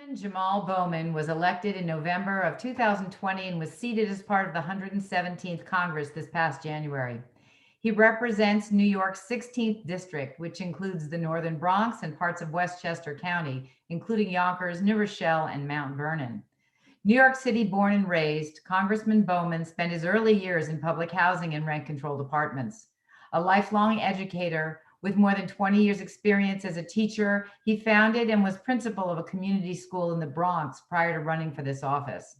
Congressman Jamal Bowman was elected in November of 2020 and was seated as part of the 117th Congress this past January. He represents New York's 16th district, which includes the northern Bronx and parts of Westchester County, including Yonkers, New Rochelle, and Mount Vernon. New York City born and raised, Congressman Bowman spent his early years in public housing and rent-controlled apartments. A lifelong educator with more than 20 years experience as a teacher, he founded and was principal of a community school in the Bronx prior to running for this office.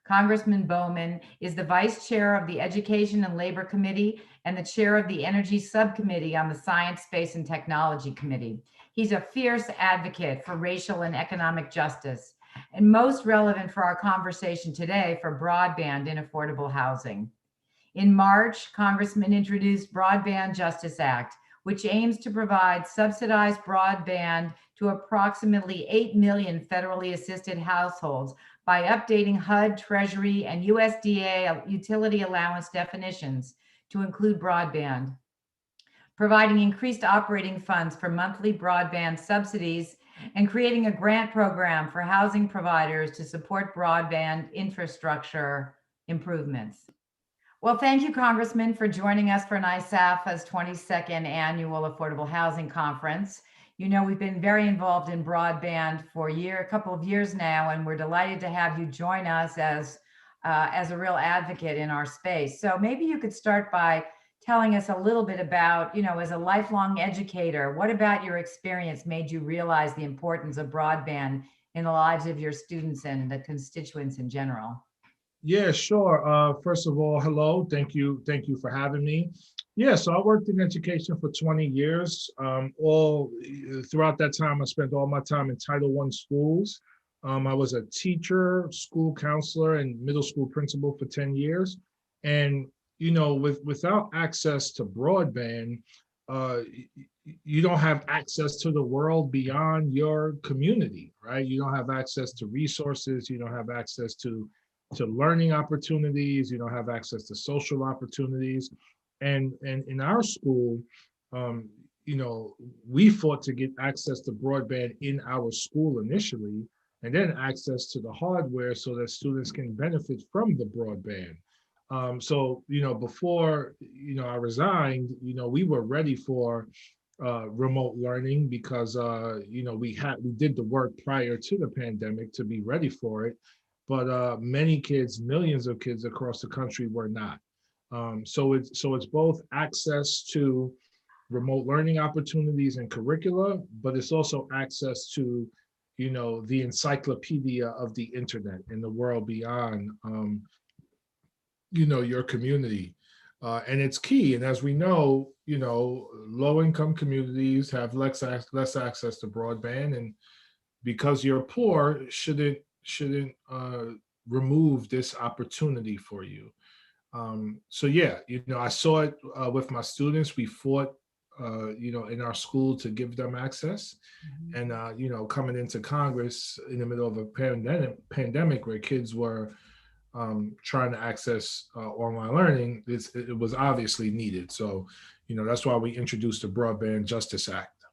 Congressman Bowman is the vice chair of the Education and Labor Committee and the chair of the Energy Subcommittee on the Science, Space, and Technology Committee. He's a fierce advocate for racial and economic justice, and most relevant for our conversation today, for broadband and affordable housing. In March, Congressman introduced Broadband Justice Act, which aims to provide subsidized broadband to approximately 8 million federally assisted households by updating HUD, Treasury, and USDA utility allowance definitions to include broadband, providing increased operating funds for monthly broadband subsidies, and creating a grant program for housing providers to support broadband infrastructure improvements. Well, thank you, Congressman, for joining us for NYSAFA's 22nd Annual Affordable Housing Conference. You know, we've been very involved in broadband for a couple of years now, and we're delighted to have you join us as a real advocate in our space. So maybe you could start by telling us a little bit about, you know, as a lifelong educator, what about your experience made you realize the importance of broadband in the lives of your students and the constituents in general? Yeah, sure. First of all, hello. Thank you for having me. Yeah, so I worked in education for 20 years. All throughout that time, I spent all my time in Title I schools. I was a teacher, school counselor, and middle school principal for 10 years. And you know, without access to broadband, you don't have access to the world beyond your community, right? You don't have access to resources. You don't have access to learning opportunities. You don't have access to social opportunities. And in our school, you know, we fought to get access to broadband in our school initially, and then access to the hardware so that students can benefit from the broadband. So, you know, before, you know, I resigned, you know, we were ready for remote learning because, you know, we did the work prior to the pandemic to be ready for it. But many kids, millions of kids across the country were not. So it's both access to remote learning opportunities and curricula, but it's also access to, you know, the encyclopedia of the internet and the world beyond, you know, your community. And it's key. And as we know, you know, low-income communities have less access to broadband, and because you're poor, shouldn't remove this opportunity for you. So yeah, you know, I saw it with my students. We fought, you know, in our school to give them access. And you know, coming into Congress in the middle of a pandemic where kids were trying to access online learning, it was obviously needed. So, you know, that's why we introduced the Broadband Justice Act.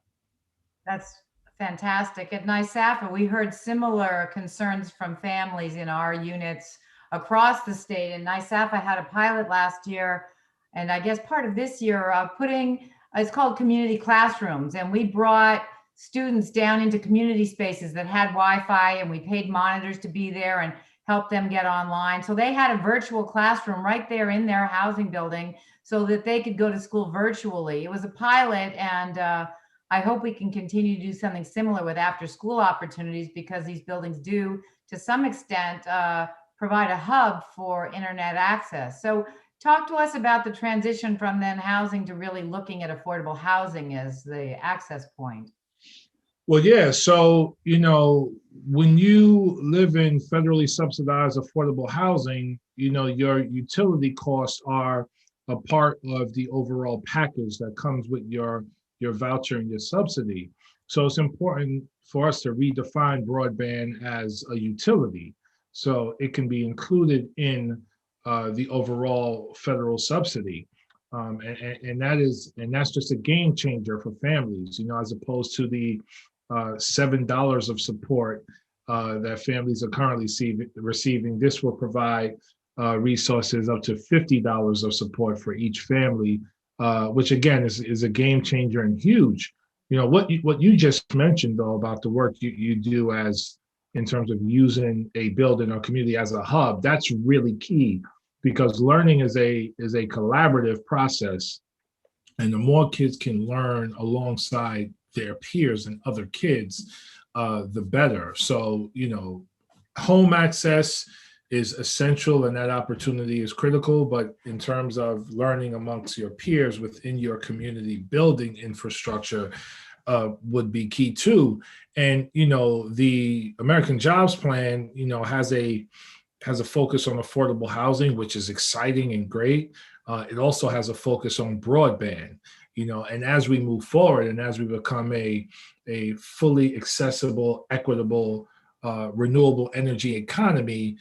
That's fantastic. At NYSAFA, we heard similar concerns from families in our units across the state. And NYSAFA had a pilot last year, and I guess part of this year, it's called community classrooms. And we brought students down into community spaces that had Wi-Fi, and we paid monitors to be there and help them get online. So they had a virtual classroom right there in their housing building so that they could go to school virtually. It was a pilot, and I hope we can continue to do something similar with after school opportunities, because these buildings do, to some extent, provide a hub for internet access. So talk to us about the transition from then housing to really looking at affordable housing as the access point. Well, yeah. So, you know, when you live in federally subsidized affordable housing, you know, your utility costs are a part of the overall package that comes with your voucher and your subsidy. So it's important for us to redefine broadband as a utility, so it can be included in the overall federal subsidy. And that's just a game changer for families, you know, as opposed to the $7 of support that families are currently receiving. This will provide resources up to $50 of support for each family, which again is a game changer and huge. You know, what you just mentioned though about the work you do as in terms of using a building or community as a hub, that's really key because learning is a collaborative process, and the more kids can learn alongside their peers and other kids, the better. So, you know, home access is essential and that opportunity is critical, but in terms of learning amongst your peers within your community, building infrastructure would be key too. And, you know, the American Jobs Plan, you know, has a focus on affordable housing, which is exciting and great. It also has a focus on broadband, you know, and as we move forward and as we become a fully accessible, equitable, renewable energy economy,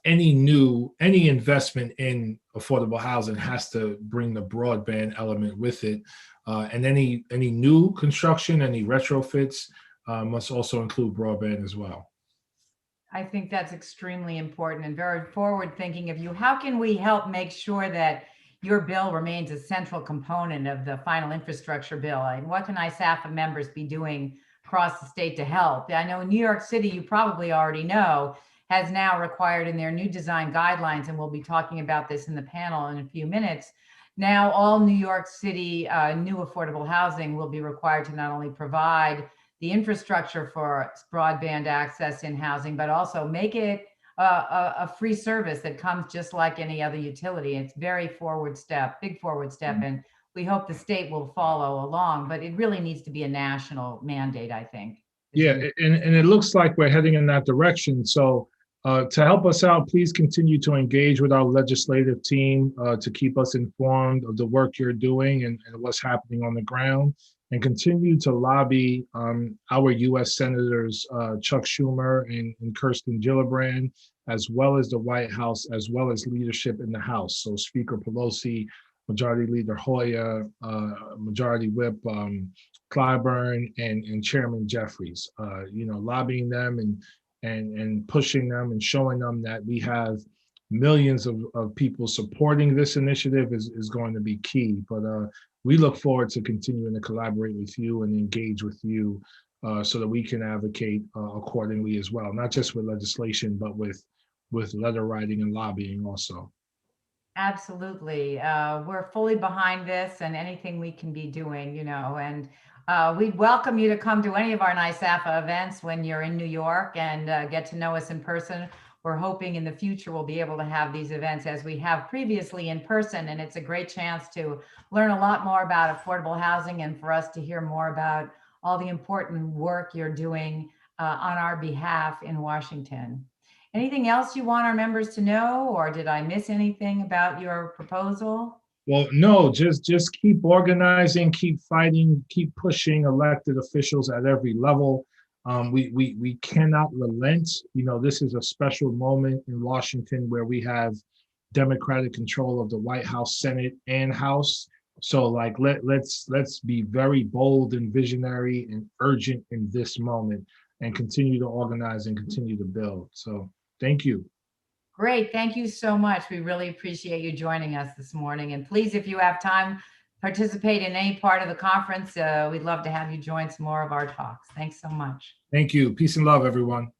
any investment in affordable housing has to bring the broadband element with it. And any new construction, any retrofits must also include broadband as well. I think that's extremely important and very forward thinking of you. How can we help make sure that your bill remains a central component of the final infrastructure bill? And what can ISAFA members be doing across the state to help? I know in New York City, you probably already know, has now required in their new design guidelines, and we'll be talking about this in the panel in a few minutes. Now, all New York City new affordable housing will be required to not only provide the infrastructure for broadband access in housing, but also make it a free service that comes just like any other utility. It's very forward step, big forward step, and we hope the state will follow along, but it really needs to be a national mandate, I think. Yeah, and it looks like we're heading in that direction. So to help us out, please continue to engage with our legislative team to keep us informed of the work you're doing and what's happening on the ground, and continue to lobby our U.S. Senators Chuck Schumer and Kirsten Gillibrand, as well as the White House, as well as leadership in the House. So Speaker Pelosi, Majority Leader Hoyer, Majority Whip Clyburn, and Chairman Jeffries. You know, lobbying them and pushing them and showing them that we have millions of people supporting this initiative is going to be key. But we look forward to continuing to collaborate with you and engage with you so that we can advocate accordingly as well, not just with legislation, but with letter writing and lobbying also. Absolutely. We're fully behind this and anything we can be doing, you know, and we'd welcome you to come to any of our NISAFA events when you're in New York and get to know us in person. We're hoping in the future we'll be able to have these events as we have previously in person, and it's a great chance to learn a lot more about affordable housing and for us to hear more about all the important work you're doing on our behalf in Washington. Anything else you want our members to know, or did I miss anything about your proposal? Well, no, just keep organizing, keep fighting, keep pushing elected officials at every level. We cannot relent. You know, this is a special moment in Washington where we have Democratic control of the White House, Senate, and House. So, like, let's be very bold and visionary and urgent in this moment, and continue to organize and continue to build. So, thank you. Great. Thank you so much. We really appreciate you joining us this morning. And please, if you have time, participate in any part of the conference. We'd love to have you join some more of our talks. Thanks so much. Thank you. Peace and love, everyone.